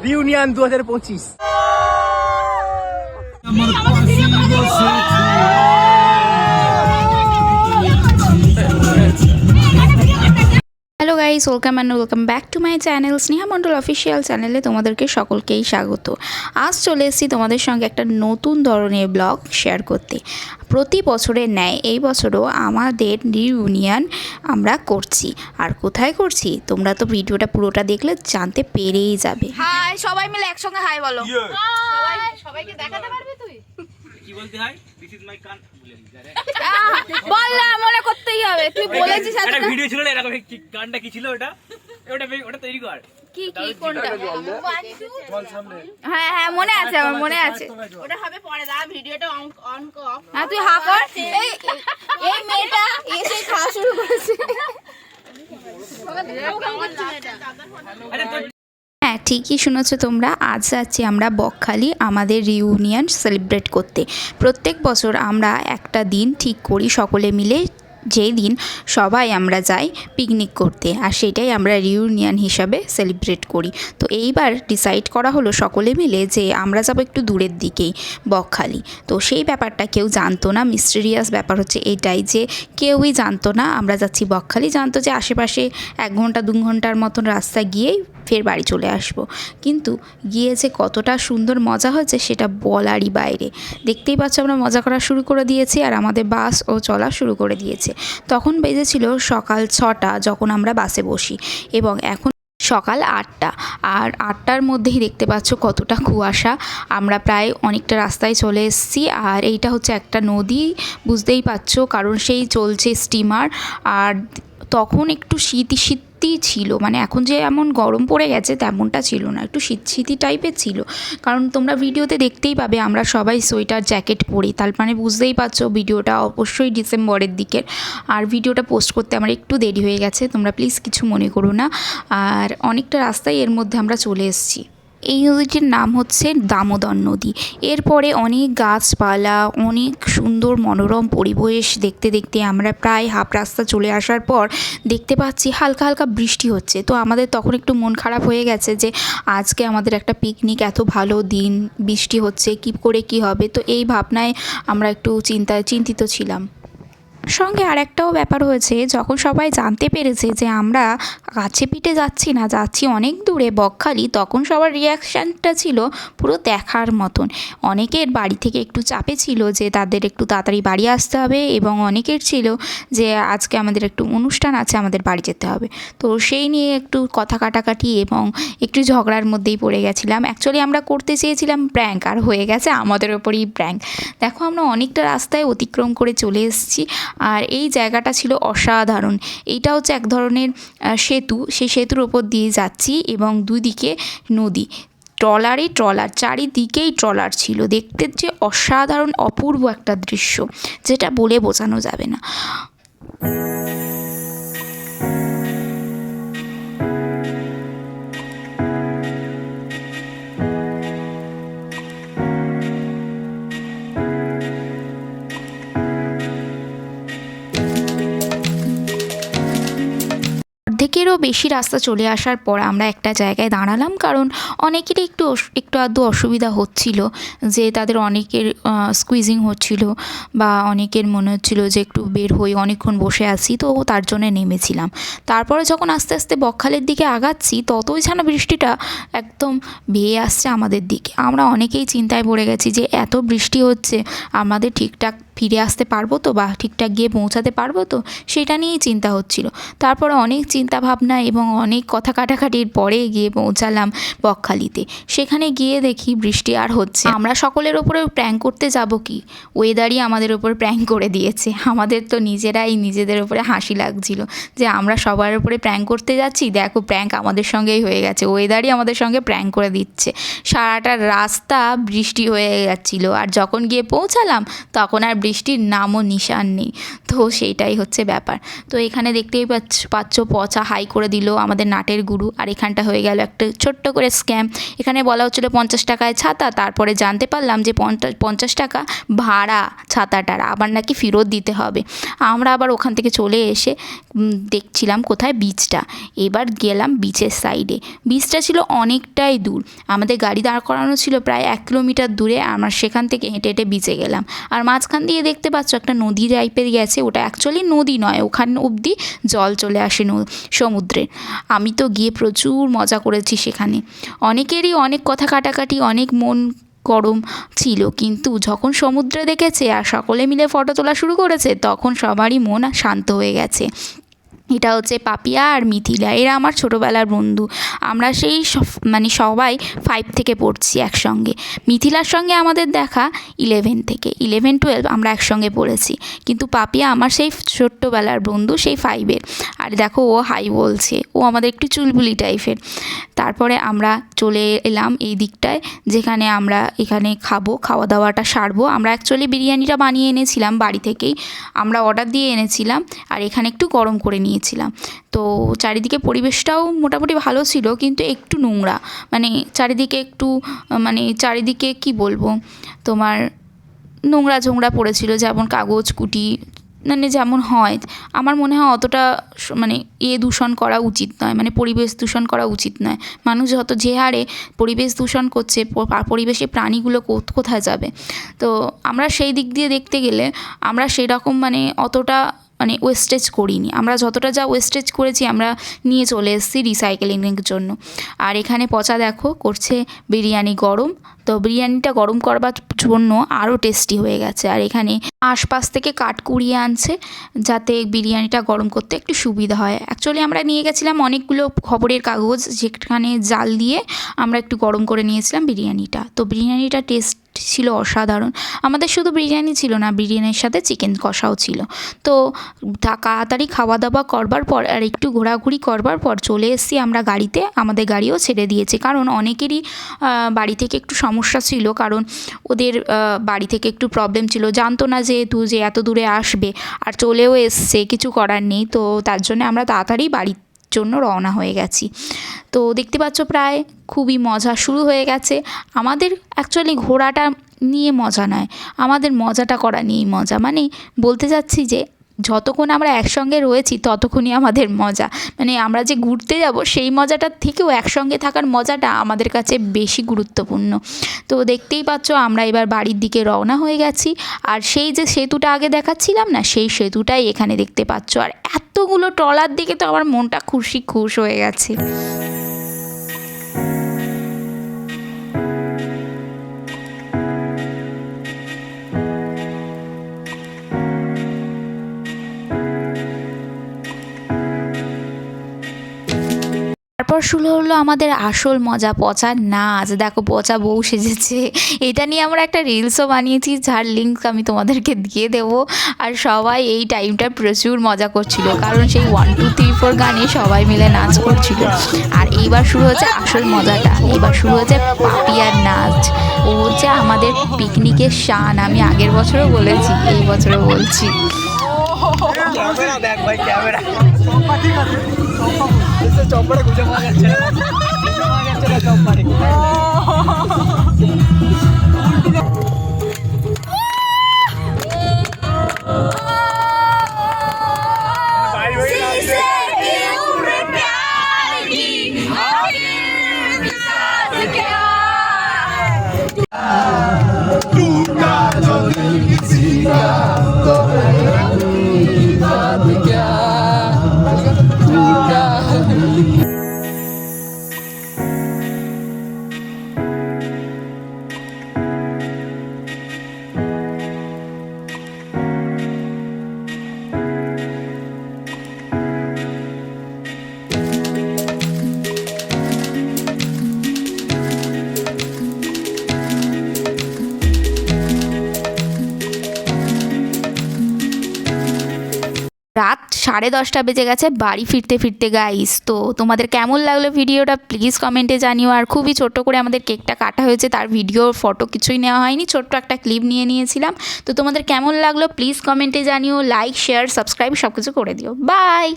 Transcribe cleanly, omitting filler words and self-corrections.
Reunion 2025। Hello guys, welcome back to my channel Sneha Mondal official চ্যানেলে তোমাদেরকে সকলকেই স্বাগত। আজ চলে এসেছি তোমাদের সঙ্গে একটা নতুন ধরনের ব্লগ শেয়ার করতে। প্রতি বছরের ন্যায় এই বছরও আমাদের রিউনিয়ন আমরা করছি। আর কোথায় করছি তোমরা তো ভিডিওটা পুরোটা দেখলে জানতে পেরেই যাবে। হাই, সবাই মিলে একসঙ্গে হাই বলো। সবাইকে দেখাতে পারবি তুই? কি বলতে হয়? দিস ইজ মাই কান। বল না, মনে করতেই হবে। তুই বলেছিস একটা ভিডিও ছিল না এরকম, গানটা কি ছিল ওটা? ওটা তৈরি কর। কি কোনটা? হ্যাঁ হ্যাঁ মনে আছে, আমার মনে আছে। ওটা হবে পরে, দা ভিডিওটা অন কর। হ্যাঁ তুই হা কর। এই মেয়েটা এসে খাওয়া শুরু করেছে। হ্যাঁ ঠিকই শুনেছো তোমরা, আজ যাচ্ছি আমরা বকখালি আমাদের রিউনিয়ন সেলিব্রেট করতে। প্রত্যেক বছর আমরা একটা দিন ঠিক করি সকলে মিলে, যেই দিন সবাই আমরা যাই পিকনিক করতে, আর সেটাই আমরা রিউনিয়ন হিসাবে সেলিব্রেট করি। তো এইবার ডিসাইড করা হলো সকলে মিলে যে আমরা যাব একটু দূরের দিকেই, বকখালি। তো সেই ব্যাপারটা কেউ জানতো না, মিস্টেরিয়াস ব্যাপার হচ্ছে এটাই যে কেউই জানতো না আমরা যাচ্ছি বকখালি। জানতো যে আশেপাশে 1 ঘন্টা 2 ঘন্টার মতন রাস্তা গিয়েই ফের বাড়ি চলে আসবো। কিন্তু গিয়ে যে কতটা সুন্দর মজা হয়েছে সেটা বলারই বাইরে। দেখতেই পাচ্ছ আমরা মজা করা শুরু করে দিয়েছি, আর আমাদের বাসও চলা শুরু করে দিয়েছে। তখন বেজেছিল সকাল 6টা যখন আমরা বাসে বসি, এবং এখন সকাল 8টা। আর 8টার মধ্যেই দেখতে পাচ্ছ কতটা কুয়াশা। আমরা প্রায় অনেকটা রাস্তায় চলে এসেছি, আর এইটা হচ্ছে একটা নদী, বুঝতেই পারছো, কারণ সেই চলছে স্টিমার। আর তখন একটু শীতই ছিল, মানে এখন যে এমন গরম পড়ে গেছে তেমনটা ছিল না, একটু শীতই টাইপের ছিল। কারণ তোমরা ভিডিওতে দেখতেই পাবে আমরা সবাই সোয়েটার জ্যাকেট পরি, তার মানে বুঝতেই পারছো ভিডিওটা অবশ্যই ডিসেম্বরের দিকের। আর ভিডিওটা পোস্ট করতে আমার একটু দেরি হয়ে গেছে, তোমরা প্লিজ কিছু মনে করো না। আর অনেকটা রাস্তায় এর মধ্যে আমরা চলে এসেছি। এই নদীটির নাম হচ্ছে দামোদর নদী। এরপরে অনেক গাছপালা, অনেক সুন্দর মনোরম পরিবেশ দেখতে দেখতে আমরা প্রায় হাফ রাস্তা চলে আসার পর দেখতে পাচ্ছি হালকা হালকা বৃষ্টি হচ্ছে। তো আমাদের তখন একটু মন খারাপ হয়ে গেছে যে আজকে আমাদের একটা পিকনিক, এত ভালো দিন, বৃষ্টি হচ্ছে, কী করে কী হবে। তো এই ভাবনায় আমরা একটু চিন্তিত ছিলাম। সঙ্গে আরেকটাও ব্যাপার হয়েছে, যখন সবাই জানতে পেরেছে যে আমরা কাছে পিঠে যাচ্ছি না, যাচ্ছি অনেক দূরে বকখালি, তখন সবার রিয়াকশানটা ছিল পুরো দেখার মতন। অনেকের বাড়ি থেকে একটু চাপে ছিল যে তাদের একটু তাড়াতাড়ি বাড়ি আসতে হবে, এবং অনেকের ছিল যে আজকে আমাদের একটু অনুষ্ঠান আছে, আমাদের বাড়ি যেতে হবে। তো সেই নিয়ে একটু কথা কাটাকাটি এবং একটু ঝগড়ার মধ্যেই পড়ে গেছিলাম। অ্যাকচুয়ালি আমরা করতে চেয়েছিলাম প্র্যাঙ্ক, আর হয়ে গেছে আমাদের ওপরই প্র্যাঙ্ক। দেখো আমরা অনেকটা রাস্তায় অতিক্রম করে চলে এসেছি, আর এই জায়গাটা ছিল অসাধারণ। এইটা হচ্ছে এক ধরনের সেতু, সেই সেতুর ওপর দিয়ে যাচ্ছি এবং দুদিকে নদী, ট্রলার, চারিদিকেই ট্রলার ছিল। দেখতে যে অসাধারণ অপূর্ব একটা দৃশ্য, যেটা বলে বোঝানো যাবে না। অর্ধেকেরও বেশি রাস্তা চলে আসার পর আমরা একটা জায়গায় দাঁড়ালাম, কারণ অনেকেরই একটু আধটু অসুবিধা হচ্ছিল, যে তাদের অনেকের স্কুইজিং হচ্ছিল, বা অনেকের মনে হচ্ছিল যে একটু বের হই, অনেকক্ষণ বসে আছি, তো তার জন্য নেমেছিলাম। তারপরে যখন আস্তে আস্তে বকখালির দিকে আগাচ্ছি, ততই যেন বৃষ্টিটা একদম ভেয়ে আসছে আমাদের দিকে। আমরা অনেকেই চিন্তায় পড়ে গেছি যে এত বৃষ্টি হচ্ছে, আমাদের ঠিকঠাক ফিরে আসতে পারবো তো, বা ঠিকঠাক গিয়ে পৌঁছাতে পারবো তো, সেটা নিয়েই চিন্তা হচ্ছিল। তারপরে অনেক চিন্তা ভাবনা এবং অনেক কথা কাটাকাটির পরে গিয়ে পৌঁছালাম বকখালিতে। সেখানে গিয়ে দেখি বৃষ্টি আর হচ্ছে। আমরা সকলের ওপরে প্র্যাঙ্ক করতে যাব কি, ওয়েদারই আমাদের ওপর প্র্যাঙ্ক করে দিয়েছে। আমাদের তো নিজেদের ওপরে হাসি লাগছিল যে আমরা সবার ওপরে প্র্যাঙ্ক করতে যাচ্ছি, দেখো প্র্যাঙ্ক আমাদের সঙ্গেই হয়ে গেছে, ওয়েদারই আমাদের সঙ্গে প্র্যাঙ্ক করে দিচ্ছে। সারাটা রাস্তা বৃষ্টি হয়ে যাচ্ছিল, আর যখন গিয়ে পৌঁছালাম তখন আর বৃষ্টির নামও নিশান নেই। তো সেইটাই হচ্ছে ব্যাপার। তো এখানে দেখতেই পাচ্ছ পচা হাই করে দিল আমাদের নাটের গুরু। আর এখানটা হয়ে গেল একটা ছোট্ট করে স্ক্যাম। এখানে বলা হচ্ছিলো 50 টাকায় ছাতা, তারপরে জানতে পারলাম যে 50 টাকা ভাড়া ছাতাটার, আবার নাকি ফেরত দিতে হবে। আমরা আবার ওখান থেকে চলে এসে দেখছিলাম কোথায় বিচটা। এবার গেলাম বিচের সাইডে। বিচটা ছিল অনেকটাই দূর, আমাদের গাড়ি দাঁড় করানো ছিল প্রায় 1 কিলোমিটার দূরে। আমরা সেখান থেকে হেঁটে হেঁটে বিচে গেলাম। আর মাঝখান দিয়ে দেখতে পাচ্ছ একটা নদী টাইপের গেছে, ওটা অ্যাকচুয়ালি নদী নয়, ওখান অবধি জল চলে আসে সমুদ্রে। আমি তো গিয়ে প্রচুর মজা করেছি সেখানে। অনেকেরই অনেক কথা কাটাকাটি, অনেক মন গরম ছিল, কিন্তু যখন সমুদ্রে দেখেছে আর সকলে মিলে ফটো তোলা শুরু করেছে তখন সবারই মন শান্ত হয়ে গেছে। এটা হচ্ছে পাপিয়া আর মিথিলা, এরা আমার ছোটোবেলার বন্ধু। আমরা সেই সবাই 5 থেকে পড়ছি একসঙ্গে। মিথিলার সঙ্গে আমাদের দেখা 11 থেকে, 11-12 আমরা একসঙ্গে পড়েছি। কিন্তু পাপিয়া আমার সেই ছোট্টবেলার বন্ধু, সেই 5-এর। আর দেখো ও হাই বলছে, ও আমাদের একটু চুলবুলি টাইপের। তারপরে আমরা চলে এলাম এই দিকটায়, যেখানে আমরা এখানে খাওয়া দাওয়াটা সারবো। আমরা অ্যাকচুয়ালি বিরিয়ানিটা বানিয়ে এনেছিলাম বাড়ি থেকেই, আমরা অর্ডার দিয়ে এনেছিলাম। আর এখানে একটু গরম করে নিয়েছিলাম। তো চারিদিকে পরিবেশটাও মোটামুটি ভালো ছিল, কিন্তু একটু নোংরা, চারিদিকে কি বলবো তোমার নোংরা ঝোংরা পড়েছিল, যেমন কাগজ কুটি যেমন হয়। আমার মনে হয় অতটা দূষণ করা উচিত নয়, পরিবেশ দূষণ করা উচিত নয়। মানুষ যত যে হারে পরিবেশ দূষণ করছে, পরিবেশে প্রাণীগুলো কোথায় যাবে। তো আমরা সেই দিক দিয়ে দেখতে গেলে আমরা সেরকম অতটা ওয়েস্টেজ করিনি। আমরা যতটা যা ওয়েস্টেজ করেছি আমরা নিয়ে চলে এসেছি রিসাইকেলিংয়ের জন্য। আর এখানে পচা দেখো করছে বিরিয়ানি গরম। তো বিরিয়ানিটা গরম করবার জন্য আরও টেস্টি হয়ে গেছে। আর এখানে আশপাশ থেকে কাঠ কুড়িয়ে আনছে যাতে বিরিয়ানিটা গরম করতে একটু সুবিধা হয়। অ্যাকচুয়ালি আমরা নিয়ে গেছিলাম অনেকগুলো খবরের কাগজ, যেখানে জাল দিয়ে আমরা একটু গরম করে নিয়েছিলাম বিরিয়ানিটা। তো বিরিয়ানিটা টেস্ট ছিল অসাধারণ। আমাদের শুধু বিরিয়ানি ছিল না, বিরিয়ানির সাথে চিকেন কষাও ছিল। তো তাড়াতাড়ি খাওয়া দাওয়া করবার পর আর একটু ঘোরাঘুরি করবার পর চলে এসেছি আমরা গাড়িতে। আমাদের গাড়িও ছেড়ে দিয়েছে, কারণ অনেকেরই বাড়ি থেকে একটু সমস্যা ছিল, কারণ ওদের বাড়ি থেকে একটু প্রবলেম ছিল, জানতো না যেহেতু যে এত দূরে আসবে, আর চলেও এসছে, কিছু করার নেই। তো তার জন্য আমরা তাড়াতাড়ি বাড়ির জন্য রওনা হয়ে গেছি। তো দেখতে পাচ্ছ প্রায় খুবই মজা শুরু হয়ে গেছে। আমাদের অ্যাকচুয়ালি ঘোরাটা নিয়ে মজা নয়, আমাদের মজাটা করা নিয়েই মজা। বলতে চাচ্ছি যে যতক্ষণ আমরা একসঙ্গে রয়েছি ততক্ষণই আমাদের মজা। আমরা যে ঘুরতে যাব সেই মজাটার থেকেও একসঙ্গে থাকার মজাটা আমাদের কাছে বেশি গুরুত্বপূর্ণ। তো দেখতেই পাচ্ছ আমরা এবার বাড়ির দিকে রওনা হয়ে গেছি। আর সেই যে সেতুটা আগে দেখাচ্ছিলাম না, সেই সেতুটাই এখানে দেখতে পাচ্ছ। আর এতগুলো ট্রলার দিকে তো আমার মনটা খুশ হয়ে গেছে। তারপর শুরু হলো আমাদের আসল মজা, পচার নাচ। দেখো পচা বউ সেজেছে, এটা নিয়ে আমরা একটা রিলসও বানিয়েছি, যার লিঙ্ক আমি তোমাদেরকে দিয়ে দেবো। আর সবাই এই টাইমটা প্রচুর মজা করছিল, কারণ সেই 1 2 3 4 গানে সবাই মিলে নাচ করছিল। আর এইবার শুরু হচ্ছে আসল মজাটা, এবার শুরু হচ্ছে পাপিয়ার নাচ। ও হচ্ছে আমাদের পিকনিকের শান। আমি আগের বছরও বলেছি, এই বছরও বলছি। দেখ ভাই ক্যামেরা ঠিক আছে, চম্পাটা খুঁজে পাওয়া যাচ্ছে না, চম্পারে 10:30 বেজে গেছে বাড়ি ফিরতে ফিরতে গাইস। তো তোমাদের কেমন লাগলো ভিডিওটা প্লিজ কমেন্টে জানিও। আর খুবই ছোট্ট করে আমাদের কেকটা কাটা হয়েছে, তার ভিডিও ফটো কিছুই নেওয়া হয়নি, ছোট্ট একটা ক্লিপ নিয়েছিলাম। তো তোমাদের কেমন লাগলো প্লিজ কমেন্টে জানিও, লাইক শেয়ার সাবস্ক্রাইব সব কিছু করে দিও। বাই।